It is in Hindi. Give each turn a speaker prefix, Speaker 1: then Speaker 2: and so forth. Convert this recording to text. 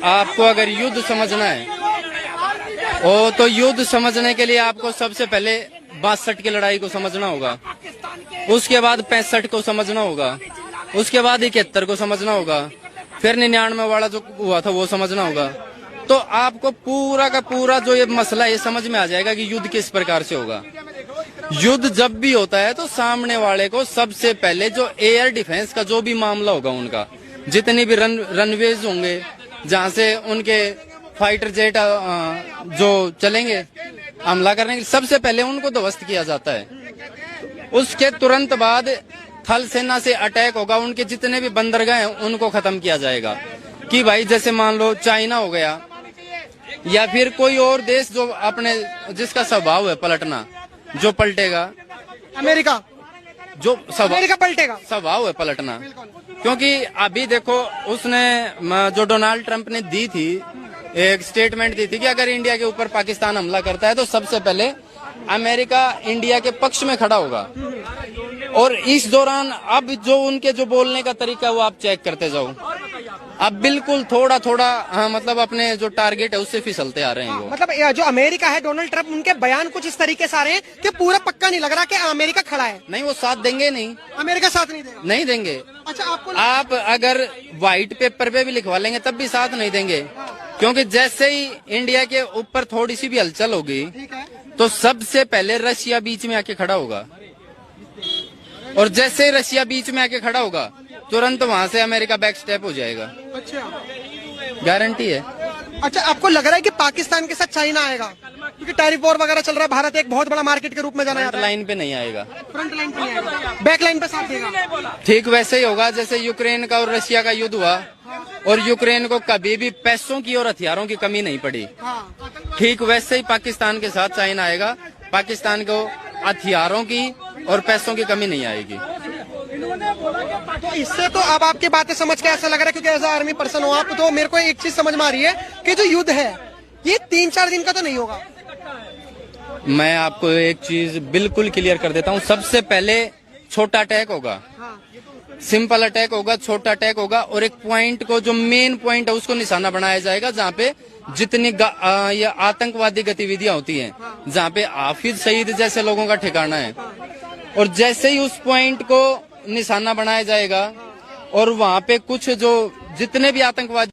Speaker 1: आपको अगर युद्ध समझना है तो युद्ध समझने के लिए आपको सबसे पहले 62 की लड़ाई को समझना होगा, उसके बाद 65 को समझना होगा, उसके बाद 71 को समझना होगा, फिर 99 वाला जो हुआ था वो समझना होगा। तो आपको पूरा का पूरा जो ये मसला ये समझ में आ जाएगा कि युद्ध किस प्रकार से होगा। युद्ध जब भी होता है तो सामने वाले को सबसे पहले जो एयर डिफेंस का जो भी मामला होगा, उनका जितनी भी रनवेज होंगे जहां से उनके फाइटर जेट जो चलेंगे हमला करने के लिए, सबसे पहले उनको ध्वस्त किया जाता है। उसके तुरंत बाद थल सेना से अटैक होगा, उनके जितने भी बंदरगाह हैं उनको खत्म किया जाएगा। कि भाई जैसे मान लो चाइना हो गया या फिर कोई और देश जो अपने जिसका स्वभाव है पलटना, जो पलटेगा,
Speaker 2: अमेरिका
Speaker 1: जो
Speaker 2: अमेरिका पलटेगा,
Speaker 1: स्वभाव है पलटना। क्योंकि अभी देखो उसने जो डोनाल्ड ट्रंप ने दी थी एक स्टेटमेंट दी थी कि अगर इंडिया के ऊपर पाकिस्तान हमला करता है तो सबसे पहले अमेरिका इंडिया के पक्ष में खड़ा होगा। और इस दौरान अब जो उनके जो बोलने का तरीका है वो आप चेक करते जाओ, अब बिल्कुल थोड़ा थोड़ा मतलब अपने जो टारगेट है उससे फिसलते आ रहे हैं वो।
Speaker 2: मतलब जो अमेरिका है, डोनाल्ड ट्रंप, उनके बयान कुछ इस तरीके से आ रहे हैं कि पूरा पक्का नहीं लग रहा कि अमेरिका खड़ा है।
Speaker 1: नहीं, वो साथ देंगे नहीं,
Speaker 2: अमेरिका साथ नहीं देगा,
Speaker 1: नहीं देंगे।
Speaker 2: अच्छा, आपको
Speaker 1: आप अगर व्हाइट पेपर पे भी लिखवा लेंगे तब भी साथ नहीं देंगे, क्योंकि जैसे ही इंडिया के ऊपर थोड़ी सी भी हलचल होगी तो सबसे पहले रशिया बीच में आके खड़ा होगा, और जैसे ही रशिया बीच में आके खड़ा होगा तुरंत वहां से अमेरिका बैक स्टेप हो जाएगा।
Speaker 2: अच्छा,
Speaker 1: गारंटी है।
Speaker 2: अच्छा, आपको लग रहा है कि पाकिस्तान के साथ चाइना आएगा क्योंकि टैरिफ वॉर वगैरह चल रहा है, भारत एक बहुत बड़ा मार्केट के रूप में जाना जाता है।
Speaker 1: लाइन पे नहीं आएगा,
Speaker 2: फ्रंट लाइन पे नहीं आएगा, बैक लाइन पे साथ देगा।
Speaker 1: ठीक वैसे ही होगा जैसे यूक्रेन का और रशिया का युद्ध हुआ, और यूक्रेन को कभी भी पैसों की और हथियारों की कमी नहीं पड़ी। ठीक वैसे ही पाकिस्तान के साथ चाइना आएगा, पाकिस्तान को हथियारों की और पैसों की कमी नहीं आएगी।
Speaker 2: तो इससे तो अब आपकी बातें समझ के ऐसा लग रहा है, क्योंकि एज आर्मी पर्सन हो आप, तो मेरे को एक चीज समझ में आ रही है कि जो युद्ध है ये 3-4 दिन का तो नहीं होगा।
Speaker 1: मैं आपको एक चीज बिल्कुल क्लियर कर देता हूँ, सबसे पहले छोटा अटैक होगा, सिंपल अटैक होगा, छोटा अटैक होगा, और एक पॉइंट को जो मेन पॉइंट है उसको निशाना बनाया जाएगा जहाँ पे जितनी ये आतंकवादी गतिविधियां होती हैं, जहाँ पे हाफिज सईद जैसे लोगों का ठिकाना है, और जैसे ही उस पॉइंट को निशाना बनाया जाएगा और वहाँ पे कुछ जो जितने भी आतंकवादी